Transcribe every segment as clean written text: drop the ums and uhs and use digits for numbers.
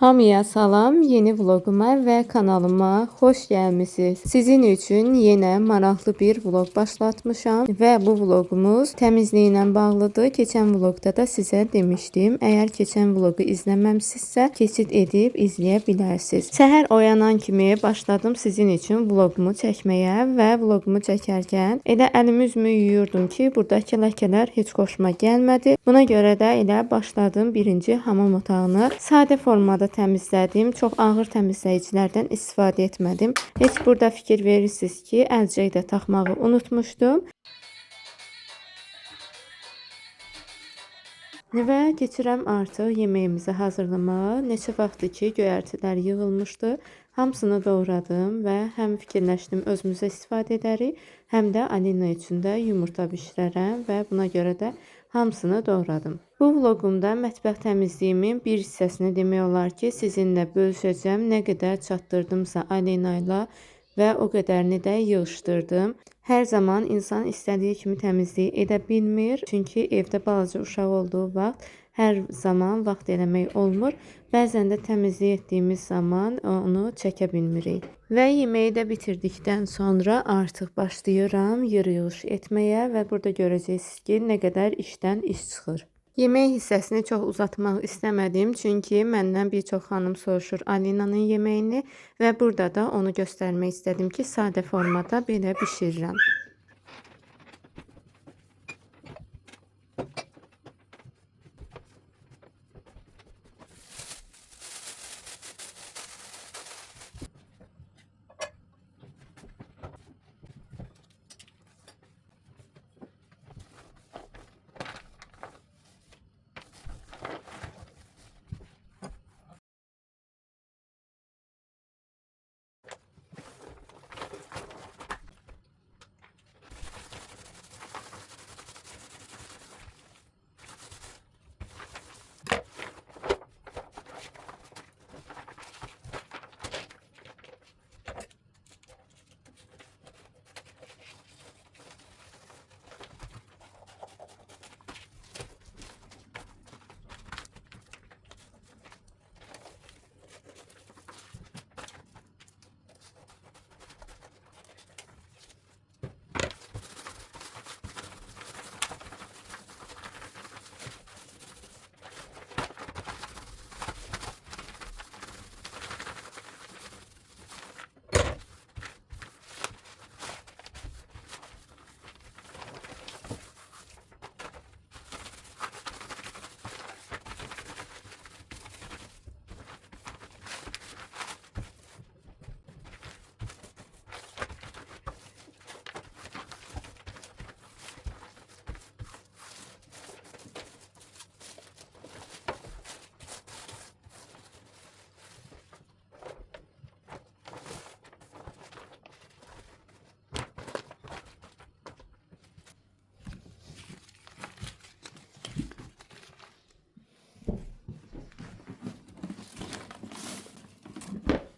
Hamıya salam, yeni vloguma və kanalıma xoş gəlmisiniz. Sizin üçün yenə maraqlı bir vlog başlatmışam və bu vlogumuz təmizliklə bağlıdır. Keçən vlogda da sizə demişdim, əgər keçən vlogu izləməmisinizsə, keçid edib izləyə bilərsiniz. Səhər oyanan kimi başladım sizin üçün vlogumu çəkməyə və vlogumu çəkərkən elə əlimi üzümü yuyurdum ki, buradakı ləkələr heç xoşuma gəlmədi. Buna görə də elə başladım birinci hamam otağını sadə formada təmizlədim. Çox ağır təmizləyicilərdən istifadə etmədim. Heç burada fikir verirsiniz ki, əlcək də taxmağı unutmuşdum. Və keçirəm artıq yeməyimizi hazırlamağa. Neçə vaxtdır ki, göyərtilər yığılmışdı. Hamısını doğradım və həm fikirləşdim özümüzə istifadə edərik, həm də Alina üçün də yumurta bişirərəm və buna görə də hamısını doğradım. Bu vlogumda mətbəx təmizliyimin bir hissəsini demək olar ki, sizinlə bölüşəcəm. Nə qədər çatdırdımsa Alina ilə və o qədərini də yığışdırdım. Hər zaman insan istədiyi kimi təmizlik edə bilmir. Çünki evdə balaca uşaq olduğu vaxt hər zaman vaxt eləmək olmur. Bəzən də təmizlik etdiyimiz zaman onu çəkə bilmirik. Və yeməyi də bitirdikdən sonra artıq başlayıram yığış etməyə və burada görəcəksiniz ki, nə qədər işdən iş çıxır. Yemək hissəsini çox uzatmaq istəmədim, çünki məndən bir çox xanım soruşur Alinanın yeməyini və burada da onu göstərmək istədim ki, sadə formada belə bişirirəm.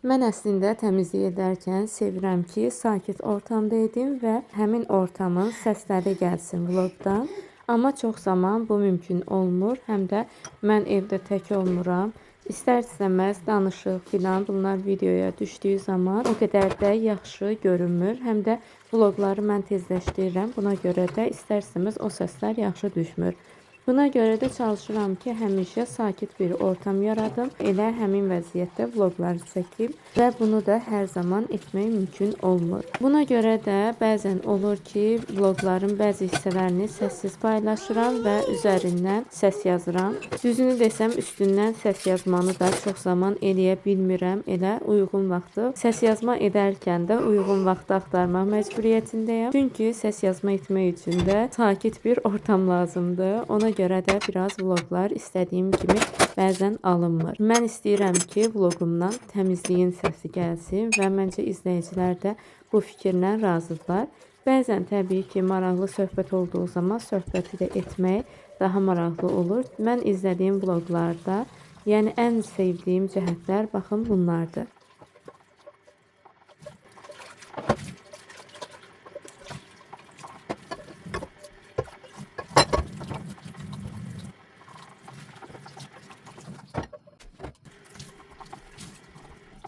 Mən əslində təmizlik edərkən sevirəm ki, sakit ortamda edim və həmin ortamın səsləri gəlsin vlogdan. Amma çox zaman bu mümkün olmur. Həm də mən evdə tək olmuram. İstər-istəməz danışıq filan bunlar videoya düşdüyü zaman o qədər də yaxşı görünmür. Həm də vlogları mən tezləşdirirəm. Buna görə də istər-istəməz o səslər yaxşı düşmür. Buna görə də çalışıram ki, həmişə sakit bir ortam yaradım. Elə həmin vəziyyətdə vlogları çəkim və bunu da hər zaman etmək mümkün olmur. Buna görə də bəzən olur ki, vlogların bəzi hissələrini səssiz paylaşıram və üzərindən səs yazıram. Düzünü desəm, üstündən səs yazmanı da çox zaman eləyə bilmirəm. Elə uyğun vaxtı səs yazma edərkən də uyğun vaxtı axtarmaq məcburiyyətindəyəm. Çünki səs yazma etmək üçün də sakit bir ortam lazımdır. Ona görə də biraz vloglar istədiyim kimi bəzən alınmır. Mən istəyirəm ki, vlogumdan təmizliyin səsi gəlsin və məncə izləyicilər də bu fikirlə razıdırlar. Bəzən təbii ki, maraqlı söhbət olduğu zaman söhbəti də etmək daha maraqlı olur. Mən izlədiyim vloglarda, yəni ən sevdiyim cəhətlər baxın bunlardır.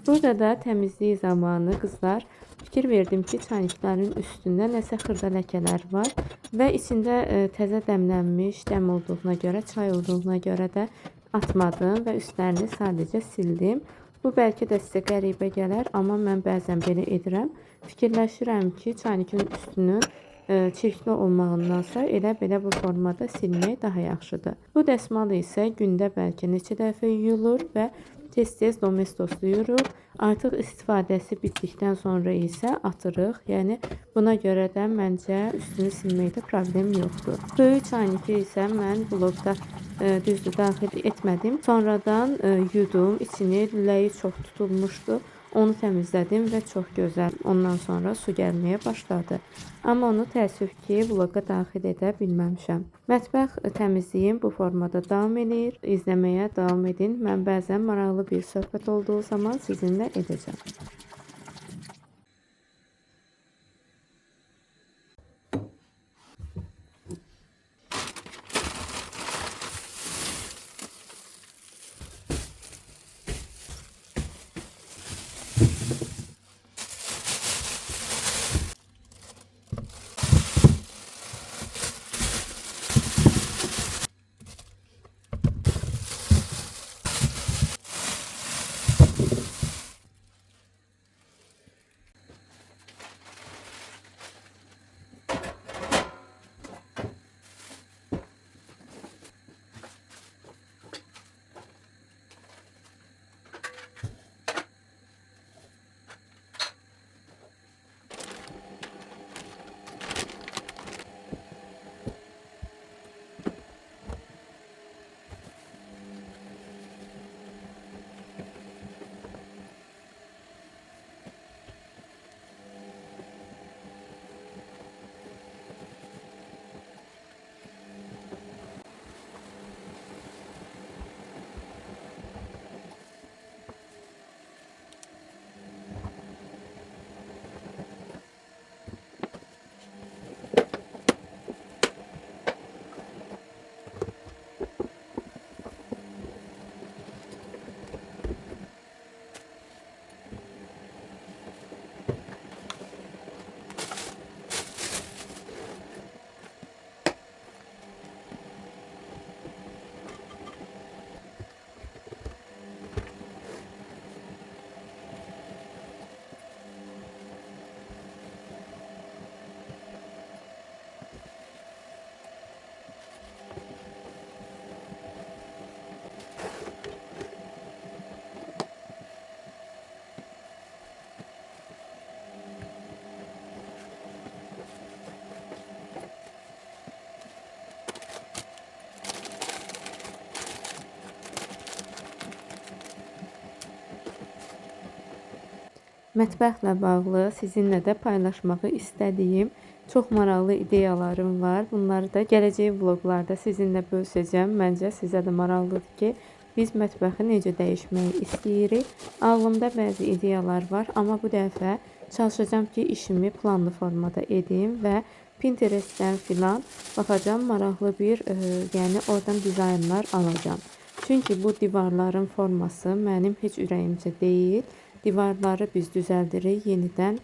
Burada da təmizlik zamanı qızlar fikir verdim ki, çayniklərin üstündə nəsə xırda ləkələr var və içində təzə dəmlənmiş dəm olduğuna görə, çay olduğuna görə də atmadım və üstlərini sadəcə sildim. Bu bəlkə də sizə qəribə gələr, amma mən bəzən belə edirəm. Fikirləşirəm ki, çaynikin üstünün çirkli olmağındansa elə belə bu formada silmək daha yaxşıdır. Bu dəsmal isə gündə bəlkə neçə dəfə yuyulur və tez-tez domestoslayırıq. Artıq istifadəsi bitdikdən sonra isə atırıq. Yəni buna görə də məncə üstünü silməkdə problem yoxdur. Böyük çayniki isə mən blokda düzdür daxil etmədim. Sonradan yudum, içini lüləyi çox tutulmuşdu. Onu təmizlədim və çox gözəl. Ondan sonra su gəlməyə başladı. Amma onu təəssüf ki, bloqa daxil edə bilməmişəm. Mətbəx təmizliyim bu formada davam edir. İzləməyə davam edin. Mən bəzən maraqlı bir söhbət olduğu zaman sizinlə edəcəm. Mətbəxlə bağlı sizinlə də paylaşmağı istədiyim çox maraqlı ideyalarım var. Bunları da gələcək vloqlarda sizinlə bölüşəcəm. Məncə sizə də maraqlıdır ki, biz mətbəxi necə dəyişməyi istəyirik. Ağlımda bəzi ideyalar var, amma bu dəfə çalışacağım ki, işimi planlı formada edim və Pinterestdən filan baxacağam, maraqlı bir, yəni oradan dizaynlar alacağım. Çünki bu divarların forması mənim heç ürəyimcə deyil. Divarları biz düzəldirik, yenidən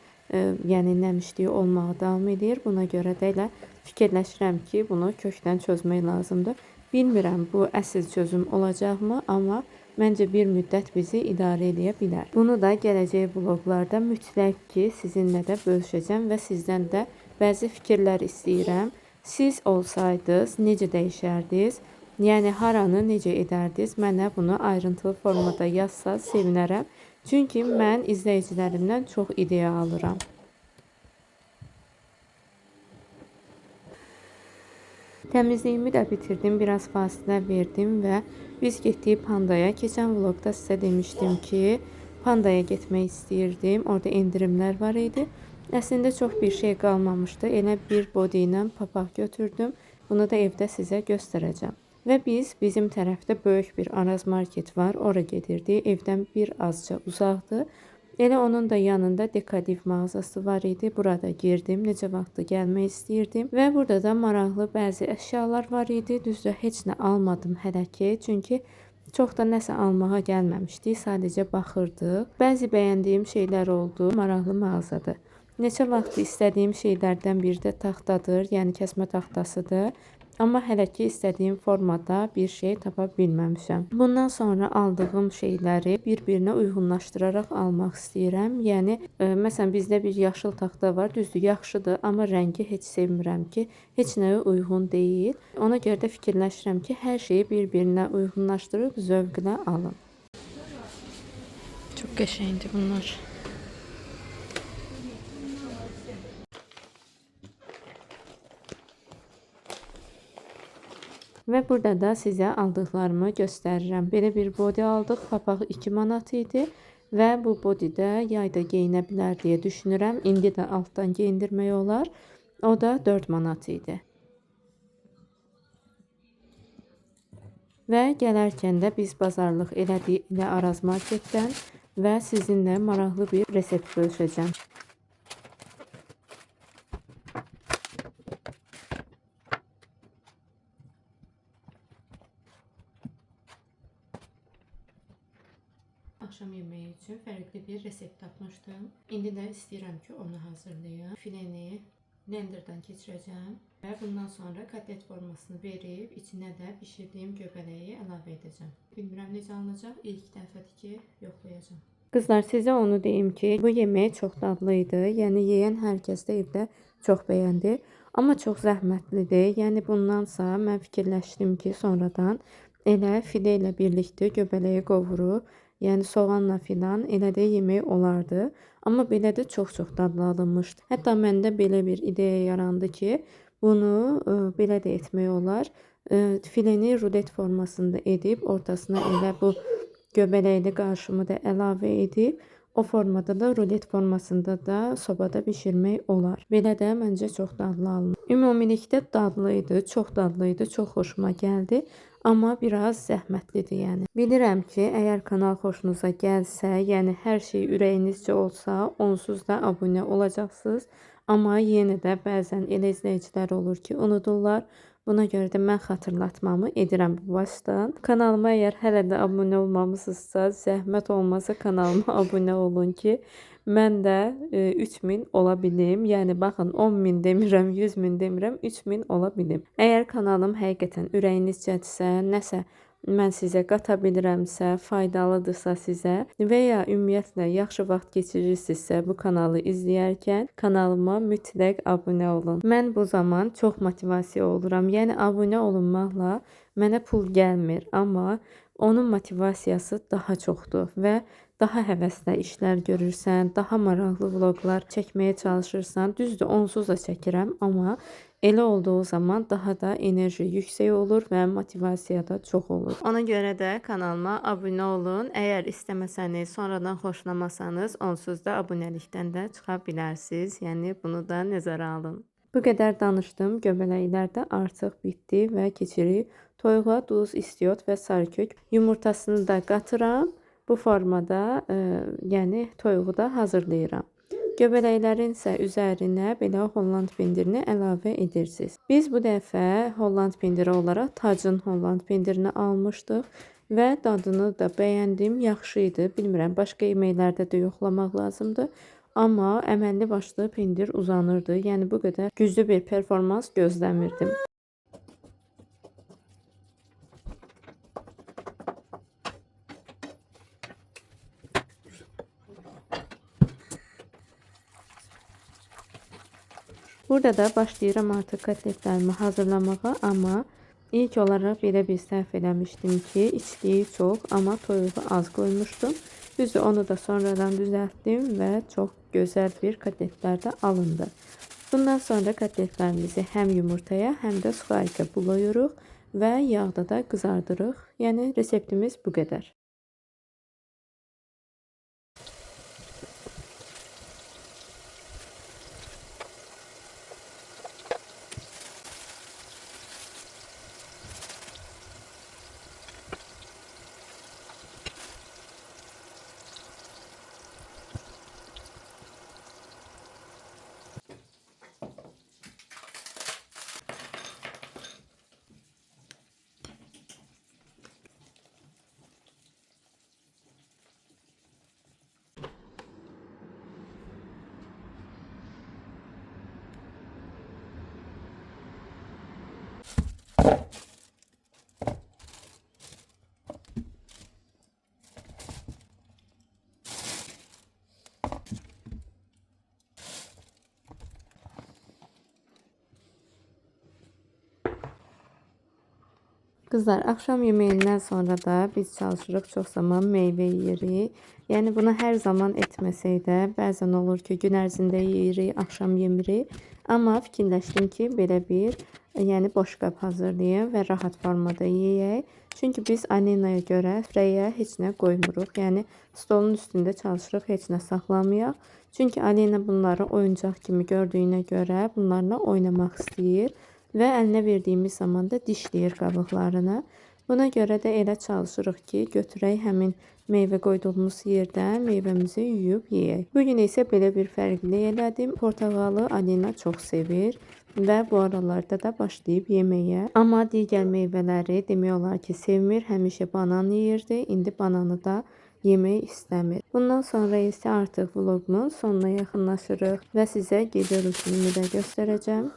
yəni nəmişliyi olmağa davam edir. Buna görə də elə fikirləşirəm ki, bunu kökdən çözmək lazımdır. Bilmirəm bu əsl çözüm olacaqmı, amma məncə bir müddət bizi idarə edə bilər. Bunu da gələcək vloqlarda mütləq ki, sizinlə də bölüşəcəm və sizdən də bəzi fikirlər istəyirəm. Siz olsaydınız necə dəyişərdiniz? Yəni haranı necə edərdiniz? Mənə bunu ayrıntılı formada yazsaz sevinərəm. Çünki mən izləyicilərimdən çox ideya alıram. Təmizliyimi də bitirdim, biraz fasilə verdim və biz getdik Pandaya. Keçən vlogda sizə demişdim ki, Pandaya getmək istəyirdim. Orada endirimlər var idi. Əslində çox bir şey qalmamışdı. Elə bir body ilə papaq götürdüm. Bunu da evdə sizə göstərəcəm. Və biz bizim tərəfdə böyük bir Araz market var. Ora gedirdik. Evdən bir azca uzaqdır. Elə onun da yanında Dekadiv mağazası var idi. Burada girdim. Necə vaxtı gəlmək istəyirdim. Və burada da maraqlı bəzi əşyalar var idi. Düzdür, heç nə almadım hələ ki. Çünki Çox da nəsə almağa gəlməmişdik, sadəcə baxırdıq. Bəzi bəyəndiyim şeylər oldu, maraqlı mağazadır. Neçə vaxt istədiyim şeylərdən biri də taxtadır, yəni kəsmə taxtasıdır. Amma hələ ki istədiyim formada bir şey tapa bilməmişəm. Bundan sonra aldığım şeyləri bir-birinə uyğunlaşdıraraq almaq istəyirəm. Yəni məsələn bizdə bir yaşıl taxta var, düzdür, yaxşıdır, amma rəngi heç sevmirəm ki, heç nəyə uyğun deyil. Ona görə də fikirləşirəm ki, hər şeyi bir-birinə uyğunlaşdırıb zövqlə alım. Çox qəşəngdir bunlar. Və burada da sizə aldıqlarımı göstərirəm. Belə bir body aldıq. Papağı 2 manat idi. Və bu bodydə yayda geyinə bilər deyə düşünürəm. İndi də altdan geyindirmək olar. O da 4 manat idi. Və gələrkən də biz bazarlıq elədik ilə Araz Marketdən və sizinlə maraqlı bir resept bölüşəcəm. Akşam yeməyi üçün fərqli bir resept tapmışdım. İndi də istəyirəm ki, onu hazırlayım. Fileni blenderdan keçirəcəm və bundan sonra kotlet formasını verib içinə də bişirdiyim göbələyi əlavə edəcəm. Bilmirəm necə alınacaq. İlk dəfədir ki, yoxlayacağım. Qızlar, sizə onu deyim ki, bu yemək çox dadlı idi. Yəni yeyən hər kəs də evdə çox bəyəndi. Amma çox zəhmətlidir. Yəni bundansa mən fikirləşdim ki, sonradan elə fide ilə birlikdə göbələyi qovurub, yəni soğanla filan elə də yemək olardı. Amma belə də çox-çox dadlı alınmışdı. Hətta məndə belə bir ideya yarandı ki, bunu belə də etmək olar. Fileni rulet formasında edib, ortasına elə bu göbələkli qarışımı da əlavə edib, o formada da rulet formasında da sobada bişirmək olar. Belə də məncə çox dadlı alınır. Ümumilikdə dadlı idi, çox dadlı idi, çox xoşuma gəldi. Amma biraz zəhmətlidir yəni. Bilirəm ki, əgər kanal xoşunuza gəlsə, yəni hər şey ürəyinizcə olsa, onsuz da abunə olacaqsınız. Amma yenə də bəzən elə izləyicilər olur ki, unudurlar. Buna görə də mən xatırlatmamı edirəm bu vasitədən. Kanalıma əgər hələ də abunə olmamısınızsa, zəhmət olmasa kanalıma abunə olun ki, mən də 3000 ola bilim. Yəni baxın 10.000 demirəm, 100.000 demirəm, 3000 ola bilim. Əgər kanalım həqiqətən ürəyinizcədirsə, nəsə mən sizə qata bilirəmsə, faydalıdırsa sizə və ya ümumiyyətlə yaxşı vaxt keçirirsinizsə bu kanalı izləyərkən kanalıma mütləq abunə olun. Mən bu zaman çox motivasiya oluram. Yəni abunə olunmaqla mənə pul gəlmir, amma onun motivasiyası daha çoxdur və daha həvəslə işlər görürsən, daha maraqlı vloqlar çəkməyə çalışırsan. Düzdür, onsuz da çəkirəm, amma elə olduğu zaman daha da enerji yüksək olur və motivasiya da çox olur. Ona görə də kanalıma abunə olun. Əgər istəməsəniz, sonradan xoşlamasanız, onsuz da abunəlikdən də çıxa bilərsiniz. Yəni bunu da nəzərə alın. Bu qədər danışdım. Göbələklər də artıq bitdi və keçirik toyuğa duz, istiot və sarıkök yumurtasını da qatıram. Bu formada yəni toyuğu da hazırlayıram. Göbələklərin isə üzərinə belə Holland pendirini əlavə edirsiniz. Biz bu dəfə Holland pendiri olaraq Tacın Holland pendirini almışdıq və dadını da bəyəndim, yaxşı idi. Bilmirəm, başqa yeməklərdə də yoxlamaq lazımdır. Amma əməlli başlı pendir uzanırdı. Yəni bu qədər güclü bir performans gözləmirdim. Burada da başlayıram artıq kotletlərimi hazırlamağa, amma ilk olaraq belə bir səhv eləmişdim ki, içliyi çox, amma toyuğu az qoymuşdum. Düzdür, onu da sonradan düzəltdim və çox gözəl bir kotletlər də alındı. Bundan sonra kotletlərimizi həm yumurtaya, həm də suxarikə bulayırıq və yağda da qızardırıq. Yəni reseptimiz bu qədər. Qızlar, axşam yeməyindən sonra da biz çalışırıq çox zaman meyvə yeyirik. Yəni buna hər zaman etməsək də, bəzən olur ki, gün ərzində yeyirik, axşam yemirik. Amma fikirləşdim ki, belə bir yəni boşqab hazırlayım və rahat formada yeyək. Çünki biz Alinaya görə süfrəyə heç nə qoymuruq. Yəni stolun üstündə çalışırıq heç nə saxlamayaq. Çünki Alina bunları oyuncaq kimi gördüyünə görə bunlarla oynamaq istəyir və əlinə verdiyimiz zaman da dişləyir qabıqlarını. Buna görə də elə çalışırıq ki, götürək həmin meyvə qoyduğumuz yerdən meyvəmizi yuyub yeyək. Bugün isə belə bir fərqli elədim. Portağalı Alina çox sevir və bu aralarda da başlayıb yeməyə. Amma digər meyvələri demək olar ki, sevmir. Həmişə banan yeyirdi. İndi bananı da yemək istəmir. Bundan sonra isə artıq vlogumun sonuna yaxınlaşırıq və sizə gecə rutinimi də göstərəcəm.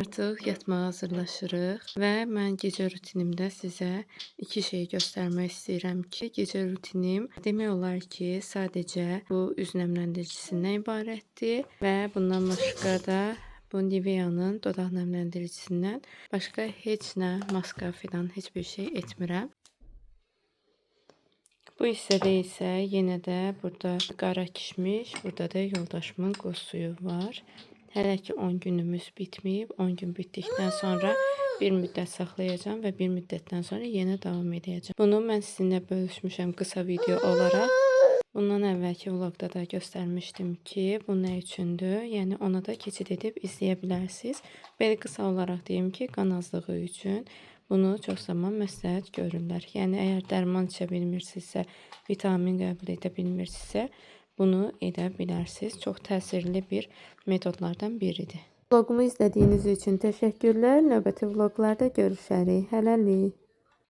Artıq yatmağa hazırlaşırıq və mən gecə rutinimdə sizə iki şey göstərmək istəyirəm ki, gecə rutinim demək olar ki, sadəcə bu üz nəmləndiricisindən ibarətdir və bundan başqa da bu Nivea'nın dodaq nəmləndiricisindən başqa heç nə, maska filan heç bir şey etmirəm. Bu hissədə isə yenə də burada qara kişmiş, burada da yoldaşımın qoz suyu var. Hələ ki 10 günümüz bitməyib. 10 gün bitdikdən sonra bir müddət saxlayacağam və bir müddətdən sonra yenə davam edəcəm. Bunu mən sizinlə bölüşmüşəm qısa video olaraq. Bundan əvvəlki vlogda da göstərmişdim ki, bu nə üçündür. Yəni ona da keçid edib izləyə bilərsiniz. Belə qısa olaraq deyim ki, qan azlığı üçün bunu çox zaman məsləhət görürlər. Yəni əgər dərman içə bilmirsinizsə, vitamin qəbul edə bilmirsinizsə, bunu edə bilərsiniz. Çox təsirli bir metodlardan biridir. Vlogumu izlədiyiniz üçün təşəkkürlər. Növbəti vloqlarda görüşərik. Hələlik.